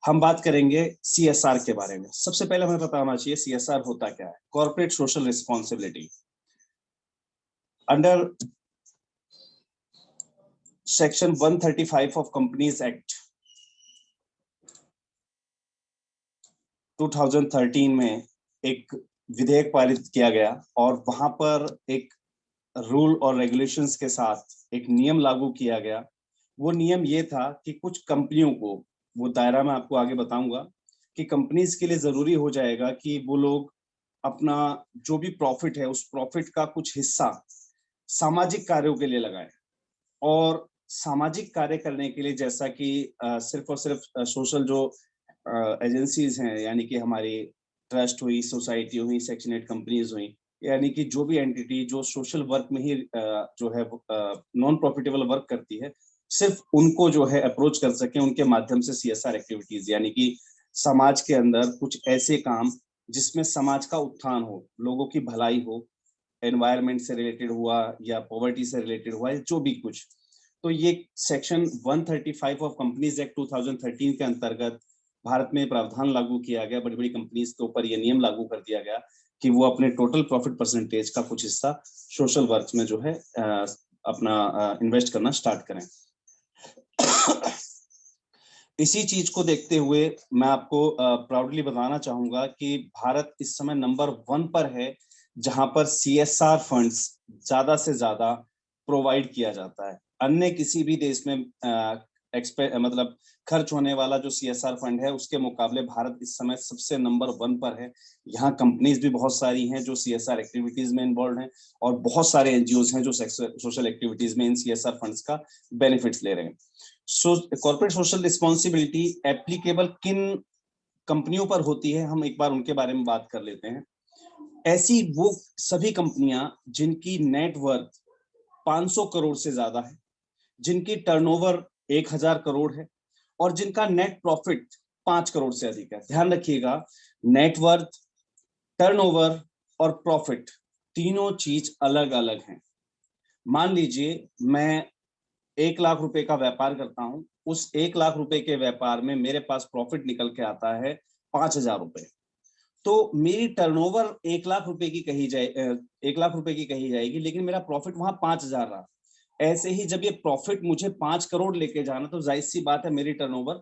हम बात करेंगे सीएसआर के बारे में। सबसे पहले हमें पता होना चाहिए सीएसआर होता क्या है। Corporate social responsibility under section 135 of companies act 2013 में एक विधेयक पारित किया गया और वहां पर एक रूल और रेगुलेशंस के साथ एक नियम लागू किया गया। वो नियम ये था कि कुछ कंपनियों को, वो दायरा मैं आपको आगे बताऊंगा, कि कंपनीज के लिए जरूरी हो जाएगा कि वो लोग अपना जो भी प्रॉफिट है उस प्रॉफिट का कुछ हिस्सा सामाजिक कार्यों के लिए लगाएं। और सामाजिक कार्य करने के लिए जैसा कि सिर्फ और सिर्फ सोशल जो एजेंसीज हैं, यानी कि हमारी ट्रस्ट हुई, सोसाइटी हुई, सेक्शन 8 कंपनीज हुई, यानी कि जो भी एंटिटी जो सोशल वर्क में ही जो है नॉन प्रॉफिटेबल वर्क करती है, सिर्फ उनको जो है अप्रोच कर सके उनके माध्यम से सीएसआर एक्टिविटीज, यानी कि समाज के अंदर कुछ ऐसे काम जिसमें समाज का उत्थान हो, लोगों की भलाई हो, एनवायरमेंट से रिलेटेड हुआ या पॉवर्टी से रिलेटेड हुआ या जो भी कुछ। तो ये सेक्शन 135 ऑफ कंपनीज एक्ट 2013 के अंतर्गत भारत में प्रावधान लागू किया गया। बड़ी बड़ी कंपनीज के ऊपर ये नियम लागू कर दिया गया कि वो अपने टोटल प्रॉफिट परसेंटेज का कुछ हिस्सा सोशल वर्क में जो है अपना इन्वेस्ट करना स्टार्ट करें। इसी चीज को देखते हुए मैं आपको प्राउडली बताना चाहूंगा कि भारत इस समय नंबर 1 पर है जहां पर सीएसआर फंड्स ज्यादा से ज्यादा प्रोवाइड किया जाता है। अन्य किसी भी देश में मतलब खर्च होने वाला जो सीएसआर फंड है उसके मुकाबले भारत इस समय सबसे नंबर 1 पर है। यहाँ कंपनीज भी बहुत सारी हैं जो सीएसआर एक्टिविटीज में इन्वॉल्व हैं और बहुत सारे एनजीओज हैं जो सोशल एक्टिविटीज में इन सीएसआर फंड्स का बेनिफिट्स ले रहे हैं। कॉर्पोरेट सोशल रिस्पॉन्सिबिलिटी एप्लीकेबल किन कंपनियों पर होती है, हम एक बार उनके बारे में बात कर लेते हैं। ऐसी वो सभी कंपनियां जिनकी नेटवर्थ 500 करोड़ से ज्यादा है, जिनकी टर्नओवर 1000 करोड़ है और जिनका नेट प्रॉफिट 5 करोड़ से अधिक है। ध्यान रखिएगा, नेटवर्थ, टर्नओवर और प्रॉफिट तीनों चीज अलग अलग हैं। मान लीजिए मैं 1 लाख रुपए का व्यापार करता हूं, उस 1 लाख रुपए के व्यापार में मेरे पास प्रॉफिट निकल के आता है 5000 रुपए, तो मेरी टर्नओवर 1 लाख रुपए की कही जाए 1 लाख रुपए की कही जाएगी, लेकिन मेरा प्रॉफिट वहां 5000 रहा। ऐसे ही जब ये प्रॉफिट मुझे 5 करोड़ लेके जाना, तो जाहिर सी बात है मेरी टर्नओवर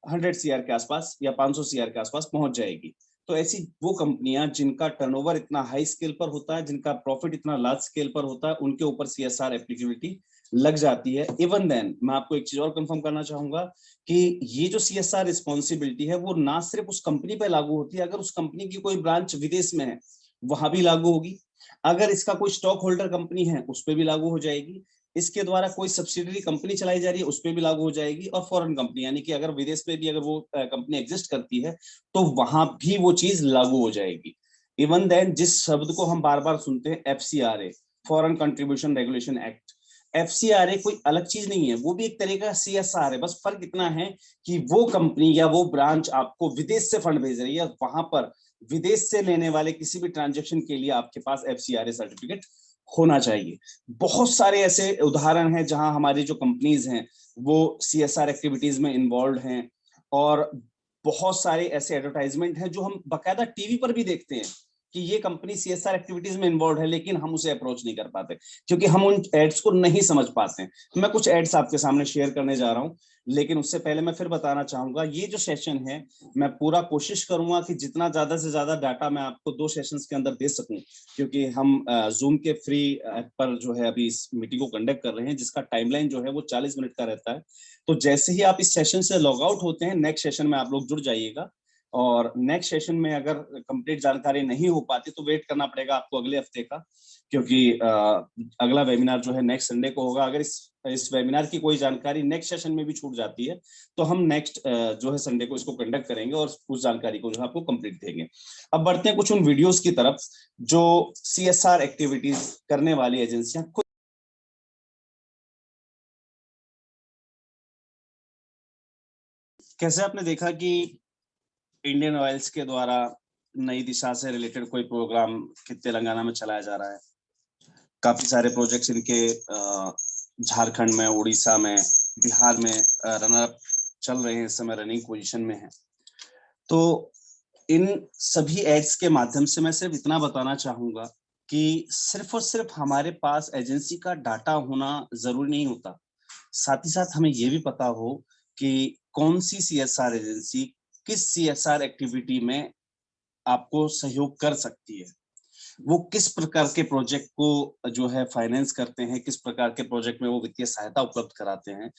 100 सीआर के आसपास या 500 सीआर के आसपास पहुंच जाएगी। तो ऐसी वो कंपनियां जिनका टर्नओवर इतना हाई स्केल पर होता है, जिनका प्रॉफिट इतना लार्ज स्केल पर होता है, उनके ऊपर सीएसआर एप्लीकेबिलिटी लग जाती है। इवन देन मैं आपको एक चीज और कंफर्म करना चाहूंगा कि ये जो सीएसआर रिस्पॉन्सिबिलिटी है वो ना सिर्फ उस कंपनी पर लागू होती है, अगर उस कंपनी की कोई ब्रांच विदेश में है वहां भी लागू होगी, अगर इसका कोई स्टॉक होल्डर कंपनी है उस पर भी लागू हो जाएगी, इसके द्वारा कोई सब्सिडरी कंपनी चलाई जा रही है उस पर भी लागू हो जाएगी, और फॉरेन कंपनी यानी कि अगर विदेश में भी अगर वो कंपनी एग्जिस्ट करती है तो वहां भी वो चीज लागू हो जाएगी। इवन देन जिस शब्द को हम बार बार सुनते हैं FCRA, foreign contribution regulation act, FCRA कोई अलग चीज नहीं है, वो भी एक तरीका का सीएसआर है। बस फर्क इतना है कि वो कंपनी या वो ब्रांच आपको विदेश से फंड भेज रही है, वहां पर विदेश से लेने वाले किसी भी ट्रांजेक्शन के लिए आपके पास एफसीआरए सर्टिफिकेट होना चाहिए। बहुत सारे ऐसे उदाहरण हैं जहां हमारी जो कंपनीज हैं वो सीएसआर एक्टिविटीज में इन्वॉल्व हैं, और बहुत सारे ऐसे एडवर्टाइजमेंट हैं जो हम बकायदा टीवी पर भी देखते हैं कि ये कंपनी सीएसआर एक्टिविटीज में इन्वॉल्व है, लेकिन हम उसे अप्रोच नहीं कर पाते क्योंकि हम उन एड्स को नहीं समझ पाते हैं। मैं कुछ एड्स आपके सामने शेयर करने जा रहा हूं, लेकिन उससे पहले मैं फिर बताना चाहूंगा ये जो सेशन है मैं पूरा कोशिश करूंगा कि जितना ज्यादा से ज्यादा डाटा मैं आपको 2 सेशंस के अंदर दे सकूं, क्योंकि हम जूम के फ्री ऐप पर जो है अभी इस मीटिंग को कंडक्ट कर रहे हैं जिसका टाइमलाइन जो है वो 40 मिनट का रहता है। तो जैसे ही आप इस सेशन से लॉग आउट होते हैं, नेक्स्ट सेशन में आप लोग जुड़ जाइएगा, और नेक्स्ट सेशन में अगर कंप्लीट जानकारी नहीं हो पाती तो वेट करना पड़ेगा आपको अगले हफ्ते का, क्योंकि अगला वेबिनार जो है नेक्स्ट संडे को होगा। अगर इस वेबिनार की कोई जानकारी नेक्स्ट सेशन में भी छूट जाती है तो हम नेक्स्ट जो है संडे को इसको कंडक्ट करेंगे और उस जानकारी को जो है आपको कंप्लीट देंगे। अब बढ़ते हैं कुछ उन वीडियोस की तरफ जो सीएसआर एक्टिविटीज करने वाली एजेंसियां खुद। कैसे आपने देखा कि इंडियन ऑयल्स के द्वारा नई दिशा से रिलेटेड कोई प्रोग्राम तेलंगाना में चलाया जा रहा है, काफी सारे प्रोजेक्ट्स इनके झारखंड में, उड़ीसा में, बिहार में रनर चल रहे हैं, इस समय रनिंग पोजीशन में हैं। तो इन सभी एड्स के माध्यम से मैं सिर्फ इतना बताना चाहूंगा कि सिर्फ और सिर्फ हमारे पास एजेंसी का डाटा होना जरूरी नहीं होता, साथ ही साथ हमें ये भी पता हो कि कौन सी सीएसआर एजेंसी किस सीएसआर एक्टिविटी में आपको सहयोग कर सकती है, वो किस प्रकार के प्रोजेक्ट को जो है फाइनेंस करते हैं, किस प्रकार के प्रोजेक्ट में वो वित्तीय सहायता उपलब्ध कराते हैं,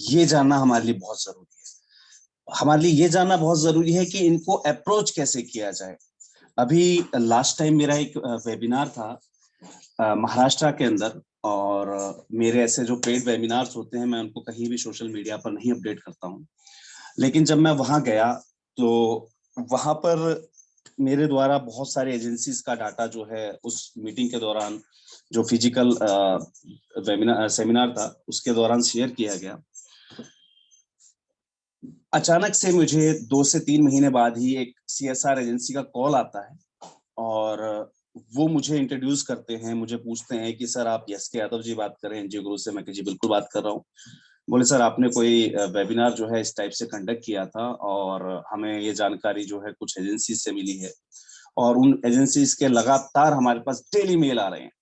ये जानना हमारे लिए बहुत जरूरी है। हमारे लिए ये जानना बहुत जरूरी है कि इनको अप्रोच कैसे किया जाए। अभी लास्ट टाइम मेरा एक वेबिनार था महाराष्ट्र के अंदर, और मेरे ऐसे जो पेड वेबिनार्स होते हैं मैं उनको कहीं भी सोशल मीडिया पर नहीं अपडेट करता हूँ, लेकिन जब मैं वहां गया तो वहां पर मेरे द्वारा बहुत सारे एजेंसीज का डाटा जो है उस मीटिंग के दौरान, जो फिजिकल वेबिनार सेमिनार था उसके दौरान शेयर किया गया। अचानक से मुझे 2 से 3 महीने बाद ही एक सीएसआर एजेंसी का कॉल आता है, और वो मुझे इंट्रोड्यूस करते हैं, मुझे पूछते हैं कि सर आप यस के यादव जी बात कर रहे हैं एनजीओ गुरु से? मैं जी बिल्कुल बात कर रहा हूँ। बोले सर आपने कोई वेबिनार जो है इस टाइप से कंडक्ट किया था, और हमें ये जानकारी जो है कुछ एजेंसी से मिली है, और उन एजेंसीज के लगातार हमारे पास डेली मेल आ रहे हैं।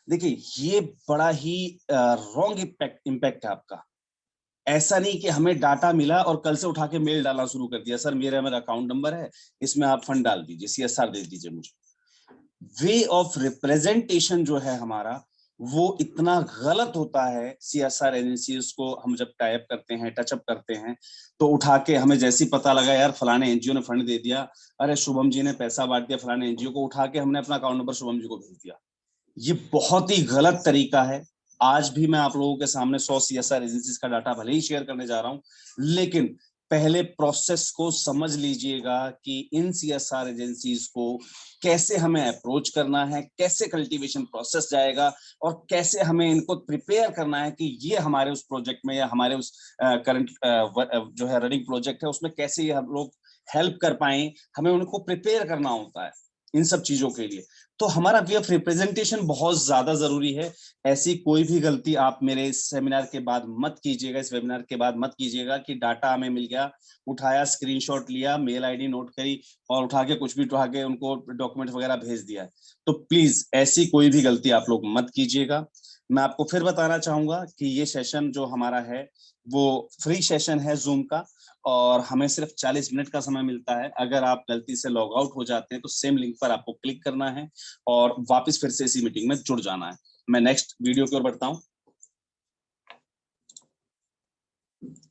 देखिए ये बड़ा ही रॉन्ग इम्पैक्ट है आपका। ऐसा नहीं कि हमें डाटा मिला और कल से उठा के मेल डालना शुरू कर दिया, सर मेरा अकाउंट नंबर है, इसमें आप फंड डाल दीजिए, सीएसआर दे दीजिए मुझे। वे ऑफ रिप्रेजेंटेशन जो है हमारा, वो इतना गलत होता है। सीएसआर एजेंसीज को हम जब टाइप करते हैं, टचअप करते हैं, तो उठा के हमें जैसी पता लगा यार फलाने एनजीओ ने फंड दे दिया, अरे शुभम जी ने पैसा बांट दिया फलाने एनजीओ को, उठा के हमने अपना अकाउंट नंबर शुभम जी को भेज दिया। ये बहुत ही गलत तरीका है। आज भी मैं आप लोगों के सामने 100 सीएसआर एजेंसीज का डाटा भले ही शेयर करने जा रहा हूं, लेकिन पहले प्रोसेस को समझ लीजिएगा कि इन सीएसआर एजेंसीज को कैसे हमें अप्रोच करना है, कैसे कल्टीवेशन प्रोसेस जाएगा, और कैसे हमें इनको प्रिपेयर करना है कि ये हमारे उस प्रोजेक्ट में या हमारे उस करंट जो है रनिंग प्रोजेक्ट है उसमें कैसे ये हम लोग हेल्प कर पाए। हमें उनको प्रिपेयर करना होता है इन सब चीजों के लिए। तो हमारा वे ऑफ रिप्रेजेंटेशन बहुत ज्यादा जरूरी है। ऐसी कोई भी गलती आप मेरे इस सेमिनार के बाद मत कीजिएगा, इस वेबिनार के बाद मत कीजिएगा कि डाटा हमें मिल गया, उठाया, स्क्रीनशॉट लिया, मेल आईडी नोट करी और उठा के कुछ भी उठा के उनको डॉक्यूमेंट वगैरह भेज दिया। तो प्लीज ऐसी कोई भी गलती आप लोग मत कीजिएगा। मैं आपको फिर बताना चाहूंगा कि ये सेशन जो हमारा है वो फ्री सेशन है जूम का, और हमें सिर्फ 40 मिनट का समय मिलता है। अगर आप गलती से लॉग आउट हो जाते हैं तो सेम लिंक पर आपको क्लिक करना है और वापस फिर से इसी मीटिंग में जुड़ जाना है। मैं नेक्स्ट वीडियो की ओर बढ़ता हूं।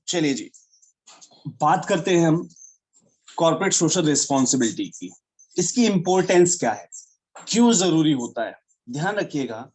चलिए जी, बात करते हैं हम कॉर्पोरेट सोशल रिस्पॉन्सिबिलिटी की। इसकी इंपॉर्टेंस क्या है, क्यों जरूरी होता है? ध्यान रखिएगा,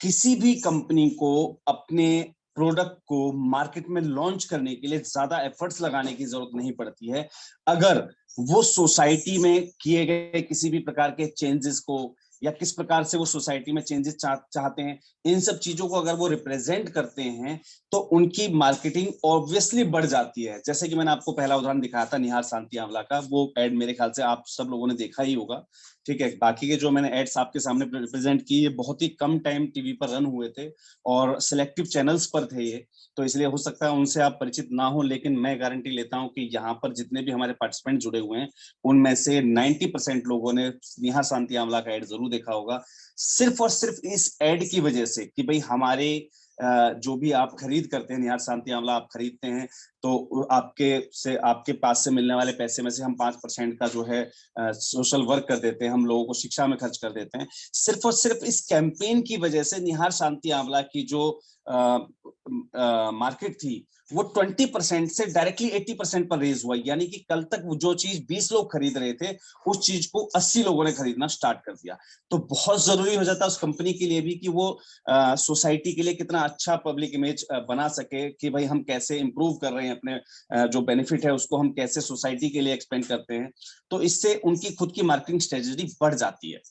किसी भी कंपनी को अपने प्रोडक्ट को मार्केट में लॉन्च करने के लिए ज्यादा एफर्ट्स लगाने की जरूरत नहीं पड़ती है, अगर वो सोसाइटी में किए गए किसी भी प्रकार के चेंजेस को, या किस प्रकार से वो सोसाइटी में चेंजेस चाहते हैं, इन सब चीजों को अगर वो रिप्रेजेंट करते हैं तो उनकी मार्केटिंग ऑब्वियसली बढ़ जाती है। जैसे कि मैंने आपको पहला उदाहरण दिखाया था निहार शांति आंवला का, वो एड मेरे ख्याल से आप सब लोगों ने देखा ही होगा। ठीक है, बाकी के जो मैंने एड्स आपके सामने रिप्रेजेंट की, ये बहुत ही कम टाइम टीवी पर रन हुए थे और सिलेक्टिव चैनल्स पर थे ये, तो इसलिए हो सकता है उनसे आप परिचित ना हो, लेकिन मैं गारंटी लेता हूं कि यहाँ पर जितने भी हमारे पार्टिसिपेंट जुड़े हुए हैं उनमें से 90% लोगों ने निहार शांति आंवला का एड जरूर देखा होगा। सिर्फ और सिर्फ इस एड की वजह से कि भाई हमारे जो भी आप खरीद करते हैं, निहार शांति आंवला आप खरीदते हैं, तो आपके पास से मिलने वाले पैसे में से हम 5% का जो है सोशल वर्क कर देते हैं, हम लोगों को शिक्षा में खर्च कर देते हैं। सिर्फ और सिर्फ इस कैंपेन की वजह से निहार शांति आंवला की जो मार्केट थी वो 20% से डायरेक्टली 80% पर रेज हुआ। यानी कि कल तक जो चीज 20 लोग खरीद रहे थे उस चीज को 80 लोगों ने खरीदना स्टार्ट कर दिया। तो बहुत जरूरी हो जाता है उस कंपनी के लिए भी कि वो सोसाइटी के लिए कितना अच्छा पब्लिक इमेज बना सके, कि भाई हम कैसे इंप्रूव कर रहे हैं अपने जो बेनिफिट है उसको हम कैसे सोसाइटी के लिए एक्सपेंड करते हैं। तो इससे उनकी खुद की मार्केटिंग स्ट्रेटेजी बढ़ जाती है।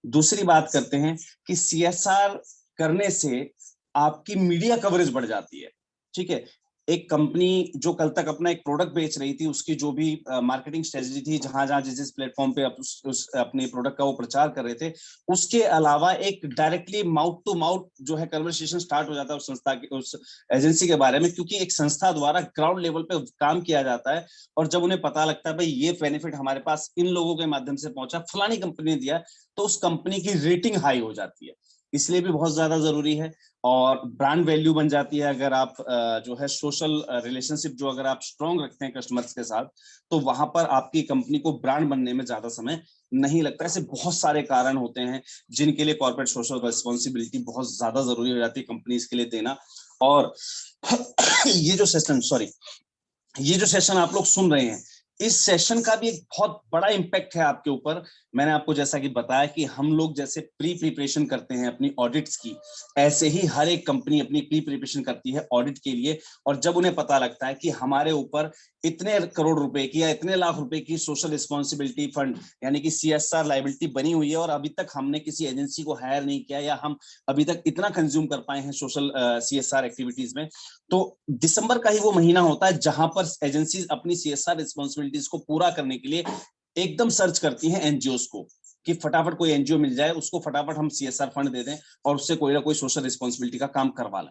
दूसरी बात करते हैं कि सीएसआर करने से आपकी मीडिया कवरेज बढ़ जाती है। ठीक है, एक कंपनी जो कल तक अपना एक प्रोडक्ट बेच रही थी, उसकी जो भी मार्केटिंग स्ट्रेटजी थी, जहां जहां जिस प्लेटफॉर्म पे अपने प्रोडक्ट का वो प्रचार कर रहे थे, उसके अलावा एक डायरेक्टली माउथ टू माउथ जो है कन्वर्सेशन स्टार्ट हो जाता है उस संस्था के, उस एजेंसी के बारे में, क्योंकि एक संस्था द्वारा ग्राउंड लेवल पे काम किया जाता है। और जब उन्हें पता लगता है भाई ये बेनिफिट हमारे पास इन लोगों के माध्यम से पहुंचा, फलानी कंपनी ने दिया, तो उस कंपनी की रेटिंग हाई हो जाती है। इसलिए भी बहुत ज्यादा जरूरी है। और ब्रांड वैल्यू बन जाती है अगर आप जो है सोशल रिलेशनशिप जो अगर आप स्ट्रॉन्ग रखते हैं कस्टमर्स के साथ, तो वहां पर आपकी कंपनी को ब्रांड बनने में ज्यादा समय नहीं लगता। ऐसे बहुत सारे कारण होते हैं जिनके लिए कॉर्पोरेट सोशल रिस्पॉन्सिबिलिटी बहुत ज्यादा जरूरी हो जाती है कंपनीज के लिए देना। और ये जो सेशन आप लोग सुन रहे हैं, इस सेशन का भी एक बहुत बड़ा इम्पैक्ट है आपके ऊपर। मैंने आपको जैसा कि बताया कि हम लोग जैसे प्री प्रिपरेशन करते हैं अपनी ऑडिट्स की, ऐसे ही हर एक कंपनी अपनी प्री प्रिपरेशन करती है ऑडिट के लिए। और जब उन्हें पता लगता है कि हमारे ऊपर इतने करोड़ रुपए की या इतने लाख रुपए की सोशल रिस्पॉन्सिबिलिटी फंड यानी कि CSR लाइबिलिटी बनी हुई है, और अभी तक हमने किसी एजेंसी को हायर नहीं किया, या हम अभी तक इतना कंज्यूम कर पाए हैं सोशल CSR एक्टिविटीज में, तो दिसंबर का ही वो महीना होता है जहां पर एजेंसीज अपनी CSR रिस्पॉन्सिबिलिटीज को पूरा करने के लिए एकदम सर्च करती हैं एनजीओ को, कि फटाफट कोई एनजीओ मिल जाए, उसको फटाफट हम CSR फंड दे दें और उससे कोई ना कोई सोशल रिस्पॉन्सिबिलिटी का काम करवा लें।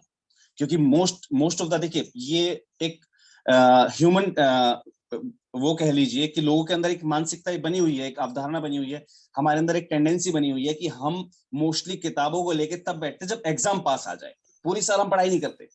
क्योंकि मोस्ट ऑफ द, देखिए ये एक ह्यूमन वो कह लीजिए कि लोगों के अंदर एक मानसिकता बनी हुई है, एक अवधारणा बनी हुई है, हमारे अंदर एक टेंडेंसी बनी हुई है कि हम मोस्टली किताबों को लेकर तब बैठते जब एग्जाम पास आ जाए। पूरी साल हम पढ़ाई नहीं करते,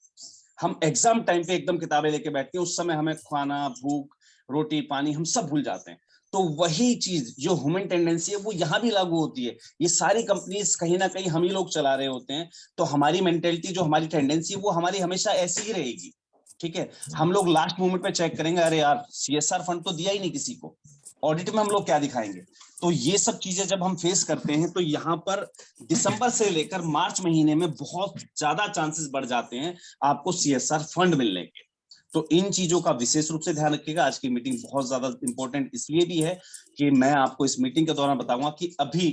हम एग्जाम टाइम पे एकदम किताबें लेके बैठते हैं, उस समय हमें खाना, भूख, रोटी, पानी हम सब भूल जाते हैं। तो वही चीज जो ह्यूमन टेंडेंसी है वो यहाँ भी लागू होती है। ये सारी कंपनीज कहीं ना कहीं हम ही लोग चला रहे होते हैं, तो हमारी मेंटेलिटी जो हमारी टेंडेंसी है वो हमारी हमेशा ऐसी ही रहेगी। ठीक है, हम लोग लास्ट मोमेंट पे चेक करेंगे, अरे यार CSR फंड तो दिया ही नहीं किसी को, ऑडिट में हम लोग क्या दिखाएंगे। तो ये सब चीजें जब हम फेस करते हैं, तो यहाँ पर दिसंबर से लेकर मार्च महीने में बहुत ज्यादा चांसेस बढ़ जाते हैं आपको CSR फंड मिलने के। तो इन चीजों का विशेष रूप से ध्यान रखिएगा। आज की मीटिंग बहुत ज्यादा इंपॉर्टेंट इसलिए भी है कि मैं आपको इस मीटिंग के दौरान बताऊंगा कि अभी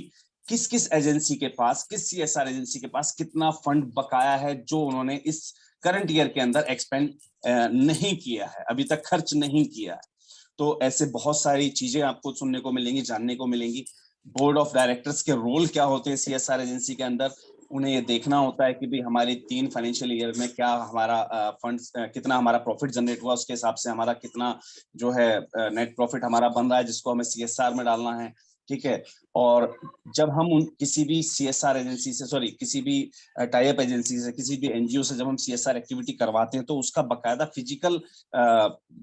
किस किस एजेंसी के पास, किस CSR एजेंसी के पास कितना फंड बकाया है, जो उन्होंने इस करंट ईयर के अंदर एक्सपेंड नहीं किया है, अभी तक खर्च नहीं किया है। तो ऐसे बहुत सारी चीजें आपको सुनने को मिलेंगी, जानने को मिलेंगी। बोर्ड ऑफ डायरेक्टर्स के रोल क्या होते हैं CSR एजेंसी के अंदर, उन्हें ये देखना होता है कि भाई हमारी 3 फाइनेंशियल ईयर में क्या हमारा फंड्स, कितना हमारा प्रॉफिट जनरेट हुआ, उसके हिसाब से हमारा कितना जो है नेट प्रॉफिट हमारा बन रहा है, जिसको हमें CSR में डालना है। ठीक है, और जब हम किसी भी CSR एजेंसी से, सॉरी किसी भी टाई अप एजेंसी से, किसी भी एनजीओ से जब हम CSR एक्टिविटी करवाते हैं, तो उसका बकायदा फिजिकल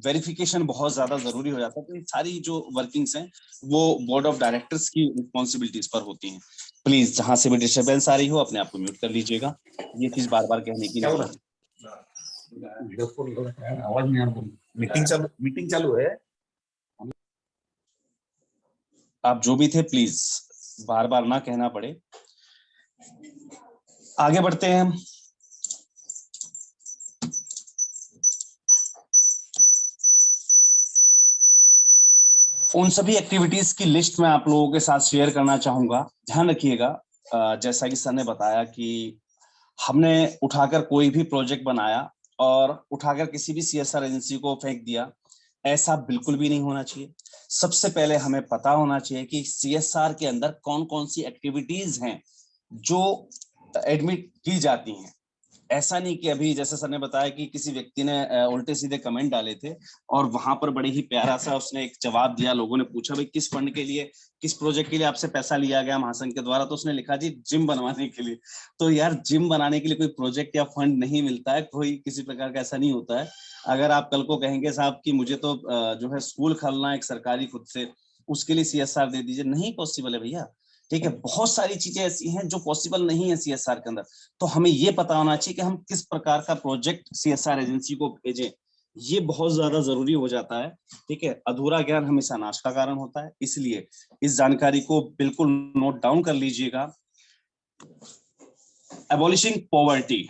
वेरिफिकेशन बहुत ज्यादा जरूरी हो जाता है। तो ये सारी जो वर्किंग्स हैं वो बोर्ड ऑफ डायरेक्टर्स की रिस्पॉन्सिबिलिटीज पर होती हैं। प्लीज जहां से भी डिस्टर्बेंस आ रही हो अपने आप को म्यूट कर लीजिएगा, ये चीज बार बार कहने की नहीं। मीटिंग चालू है। आप जो भी थे प्लीज बार बार ना कहना पड़े। आगे बढ़ते हैं हम। उन सभी एक्टिविटीज की लिस्ट मैं आप लोगों के साथ शेयर करना चाहूंगा। ध्यान रखिएगा, जैसा कि सर ने बताया कि हमने उठाकर कोई भी प्रोजेक्ट बनाया और उठाकर किसी भी CSR एजेंसी को फेंक दिया, ऐसा बिल्कुल भी नहीं होना चाहिए। सबसे पहले हमें पता होना चाहिए कि CSR के अंदर कौन कौन सी एक्टिविटीज हैं जो एडमिट की जाती हैं। ऐसा नहीं कि अभी जैसे सर ने बताया कि किसी व्यक्ति ने उल्टे सीधे कमेंट डाले थे और वहां पर बड़े ही प्यारा सा उसने एक जवाब दिया। लोगों ने पूछा भाई किस फंड के लिए, किस प्रोजेक्ट के लिए आपसे पैसा लिया गया महासंघ के द्वारा, तो उसने लिखा जी जिम बनवाने के लिए। तो यार जिम बनाने के लिए कोई प्रोजेक्ट या फंड नहीं मिलता है, कोई किसी प्रकार का ऐसा नहीं होता है। अगर आप कल को कहेंगे साहब कि मुझे तो जो है स्कूल खोलना एक सरकारी खुद से, उसके लिए CSR दे दीजिए, नहीं पॉसिबल है भैया। ठीक है, बहुत सारी चीजें ऐसी हैं जो पॉसिबल नहीं है CSR के अंदर। तो हमें ये पता होना चाहिए कि हम किस प्रकार का प्रोजेक्ट CSR एजेंसी को भेजें, ये बहुत ज्यादा जरूरी हो जाता है। ठीक है, अधूरा ज्ञान हमेशा नाश का कारण होता है, इसलिए इस जानकारी को बिल्कुल नोट डाउन कर लीजिएगा। एबॉलिशिंग पॉवर्टी,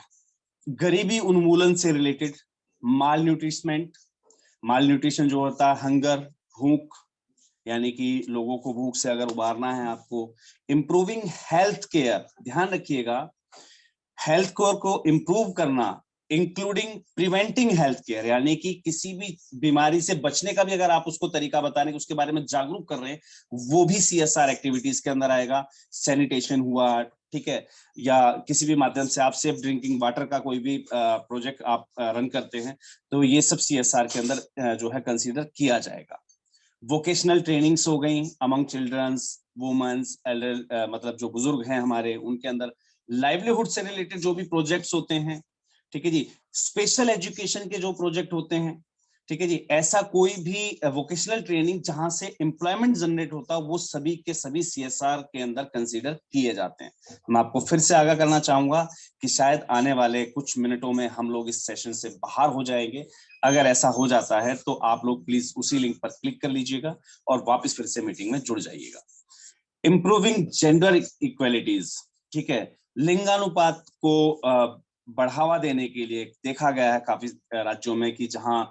गरीबी उन्मूलन से रिलेटेड, माल न्यूट्रिशमेंट, माल न्यूट्रिशन जो होता है हंगर, भूख, यानी कि लोगों को भूख से अगर उबारना है आपको। इंप्रूविंग हेल्थ केयर, ध्यान रखिएगा हेल्थ केयर को इंप्रूव करना इंक्लूडिंग प्रिवेंटिंग हेल्थ केयर, यानी कि किसी भी बीमारी से बचने का भी अगर आप उसको तरीका बताने उसके बारे में जागरूक कर रहे हैं, वो भी CSR एक्टिविटीज के अंदर आएगा। सैनिटेशन हुआ, ठीक है, या किसी भी माध्यम से आप सेफ ड्रिंकिंग वाटर का कोई भी प्रोजेक्ट आप रन करते हैं, तो ये सब CSR के अंदर जो है कंसीडर किया जाएगा। वोकेशनल ट्रेनिंग्स हो गई अमंग चिल्ड्रंस, वुमेन्स, एल्डर, मतलब जो बुजुर्ग हैं हमारे, उनके अंदर लाइवलीहुड से रिलेटेड जो भी प्रोजेक्ट्स होते हैं, ठीक है जी, स्पेशल एजुकेशन के जो प्रोजेक्ट होते हैं, ठीक है जी, ऐसा कोई भी वोकेशनल ट्रेनिंग जहां से एम्प्लॉयमेंट जनरेट होता, वो सभी के सभी CSR के अंदर कंसीडर किए जाते हैं। मैं आपको फिर से आगाह करना चाहूंगा कि शायद आने वाले कुछ मिनटों में हम लोग इस सेशन से बाहर हो जाएंगे। अगर ऐसा हो जाता है तो आप लोग प्लीज उसी लिंक पर क्लिक कर लीजिएगा और वापस फिर से मीटिंग में जुड़ जाइएगा। इम्प्रूविंग जेंडर इक्वेलिटीज, ठीक है, लिंगानुपात को बढ़ावा देने के लिए देखा गया है काफी राज्यों में कि जहां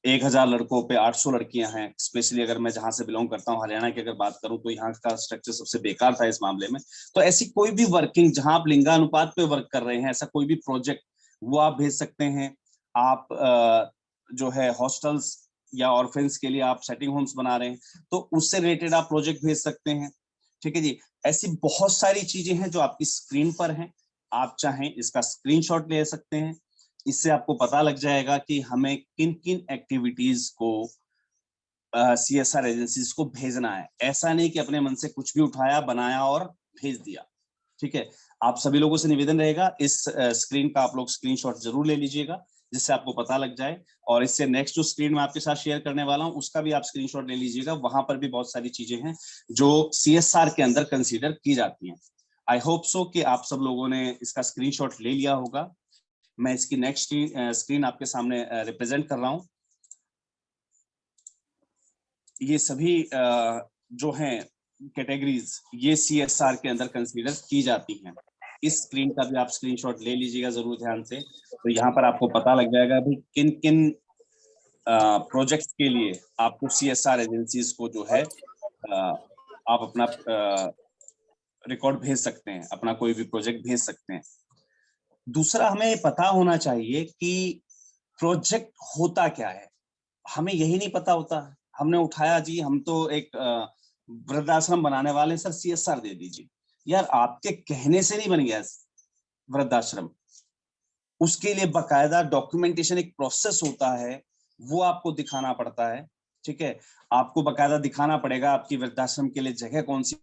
1000 लड़कों पे 800 लड़कियां हैं। स्पेशली अगर मैं जहां से बिलोंग करता हूं, हरियाणा की अगर बात करूं, तो यहाँ का स्ट्रक्चर सबसे बेकार था इस मामले में। तो ऐसी कोई भी वर्किंग जहां आप लिंगानुपात पे वर्क कर रहे हैं, ऐसा कोई भी प्रोजेक्ट, वो आप भेज सकते हैं। आप जो है हॉस्टल्स या ऑर्फेन्स के लिए आप सेटिंग होम्स बना रहे हैं, तो उससे रिलेटेड आप प्रोजेक्ट भेज सकते हैं, ठीक है जी। ऐसी बहुत सारी चीजें हैं जो आपकी स्क्रीन पर हैं, आप चाहें इसका स्क्रीनशॉट ले सकते हैं। इससे आपको पता लग जाएगा कि हमें किन किन एक्टिविटीज को CSR एजेंसीज को भेजना है। ऐसा नहीं कि अपने मन से कुछ भी उठाया, बनाया और भेज दिया, ठीक है। आप सभी लोगों से निवेदन रहेगा, इस स्क्रीन का आप लोग स्क्रीनशॉट जरूर ले लीजिएगा, जिससे आपको पता लग जाए। और इससे नेक्स्ट जो स्क्रीन में आपके साथ शेयर करने वाला हूं, उसका भी आप स्क्रीनशॉट ले लीजिएगा। वहां पर भी बहुत सारी चीजें हैं जो CSR के अंदर कंसीडर की जाती हैं। आई होप सो कि आप सब लोगों ने इसका स्क्रीनशॉट ले लिया होगा। मैं इसकी नेक्स्ट स्क्रीन आपके सामने रिप्रेजेंट कर रहा हूं। ये सभी जो हैं कैटेगरीज, ये CSR के अंदर कंसीडर की जाती हैं। इस स्क्रीन का भी आप स्क्रीनशॉट ले लीजिएगा जरूर ध्यान से। तो यहाँ पर आपको पता लग जाएगा भी किन किन प्रोजेक्ट्स के लिए आपको CSR एजेंसीज को जो है आप अपना रिकॉर्ड भेज सकते हैं, अपना कोई भी प्रोजेक्ट भेज सकते हैं। दूसरा, हमें पता होना चाहिए कि प्रोजेक्ट होता क्या है। हमें यही नहीं पता होता। हमने उठाया जी, हम तो एक वृद्धाश्रम बनाने वाले, सर CSR दे दीजिए। यार, आपके कहने से नहीं बन गया वृद्धाश्रम, उसके लिए बकायदा डॉक्यूमेंटेशन, एक प्रोसेस होता है, वो आपको दिखाना पड़ता है, ठीक है। आपको बकायदा दिखाना पड़ेगा आपकी वृद्धाश्रम के लिए जगह कौन सी